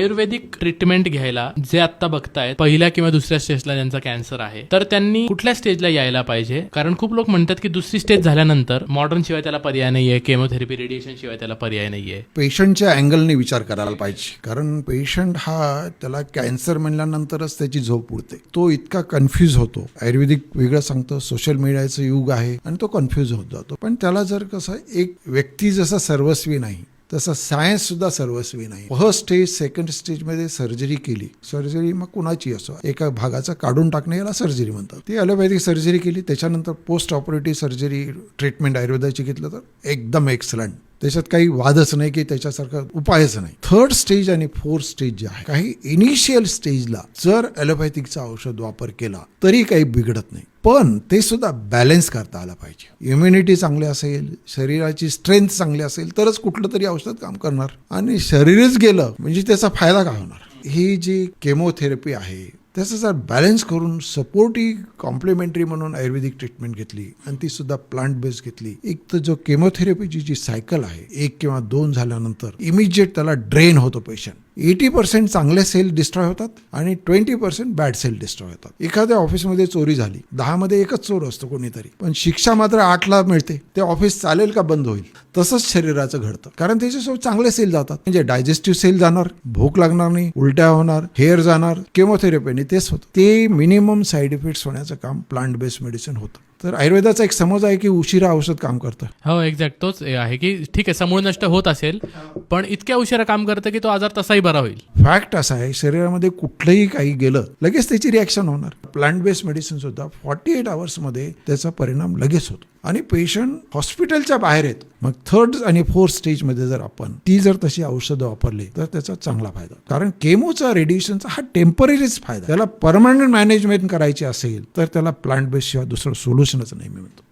आयुर्वेदिक treatment घ्यायला जे आता बघतायत पहिल्या किंवा दुसऱ्या स्टेजला ज्यांचा कॅन्सर आहे, तर त्यांनी कुठल्या स्टेजला यायला पाहिजे? कारण खूप लोक म्हणतात की दुसरी स्टेज झाल्यानंतर मॉडर्न शिवाय त्याला पर्याय नाहीये, केमोथेरपी रेडिएशन शिवाय त्याला पर्याय नाहीये. पेशंटच्या अँगलने विचार करायला पाहिजे, कारण पेशंट हा त्याला कॅन्सर म्हणल्यानंतरच त्याची झोप उडते. तो इतका कन्फ्यूज होतो. आयुर्वेदिक वेगळं सांगतो, सोशल मीडियाचं युग आहे आणि तो कन्फ्यूज होत जातो. पण त्याला जर कसं एक व्यक्ती जसा सर्वस्वी नाही तसं सायन्स सुद्धा सर्वस्वी नाही. फर्स्ट स्टेज सेकंड स्टेजमध्ये सर्जरी केली, सर्जरी मग कुणाची असो, एका भागाचं काढून टाकणे याला सर्जरी म्हणतात. ती ॲलोपॅथिक सर्जरी केली, त्याच्यानंतर पोस्ट ऑपरेटिव्ह सर्जरी ट्रीटमेंट आयुर्वेदाची घेतलं तर एकदम एक्सलंट. त्याच्यात काही वादच नाही की त्याच्यासारखा उपायच नाही. थर्ड स्टेज आणि फोर्थ स्टेज जे आहे, काही इनिशियल स्टेजला जर ॲलोपॅथिकचा औषध वापर केला तरी काही बिघडत नाही, पण ते सुद्धा बॅलन्स करता आला पाहिजे. इम्युनिटी चांगली असेल, शरीराची स्ट्रेंथ चांगली असेल तरच कुठलं तरी औषध काम करणार. आणि शरीरच गेलं म्हणजे त्याचा फायदा काय होणार? ही जी केमोथेरपी आहे त्याचं जर बॅलन्स करून सपोर्टिव्ह कॉम्प्लिमेंटरी म्हणून आयुर्वेदिक ट्रीटमेंट घेतली आणि ती सुद्धा प्लांट बेस्ड घेतली, एक तर जो केमोथेरपीची जी सायकल आहे 1 किंवा 2 झाल्यानंतर इमिजिएट त्याला ड्रेन होतो पेशंट. 80% चांगले सेल डिस्ट्रॉय होतात आणि 20% बॅड सेल डिस्ट्रॉय होतात. एखाद्या ऑफिसमध्ये चोरी झाली, 10 मध्ये एकच चोर असतो कोणीतरी, पण शिक्षा मात्र 8ला मिळते. ते ऑफिस चालेल का बंद होईल? तसंच शरीराचं घडतं, कारण त्याच्यासोबत चांगले सेल जातात. म्हणजे डायजेस्टिव्ह सेल जाणार, भूक लागणार नाही, उलट्या होणार, हेअर जाणार. केमोथेरपीने तेच होतं. ते मिनिमम साईड इफेक्ट्स होण्याचं काम प्लांट बेस्ड मेडिसिन होतं. तर आयुर्वेदाचा एक समज आहे की उशिरा औषध काम करतं. हो, एक्झॅक्ट तोच आहे की ठीक आहे, समूळ नष्ट होत असेल पण इतक्या उशिरा काम करतं की तो आजार तसाही बरा होईल. फॅक्ट असा आहे, शरीरामध्ये कुठलंही काही गेलं लगेच त्याची रिॲक्शन होणार. प्लांट बेस्ड मेडिसिन सुद्धा 48 आवर्समध्ये त्याचा परिणाम लगेच होतो आणि पेशंट हॉस्पिटलच्या बाहेर येतो. मग थर्ड आणि फोर्थ स्टेजमध्ये जर आपण ती जर तशी औषधं वापरली तर त्याचा चांगला फायदा. कारण केमोचा रेडिएशनचा हा टेम्पररीच फायदा. त्याला परमनंट मॅनेजमेंट करायची असेल तर त्याला प्लांट बेस्ड शिवाय दुसरं सोल्युशनच नाही मी म्हणतो.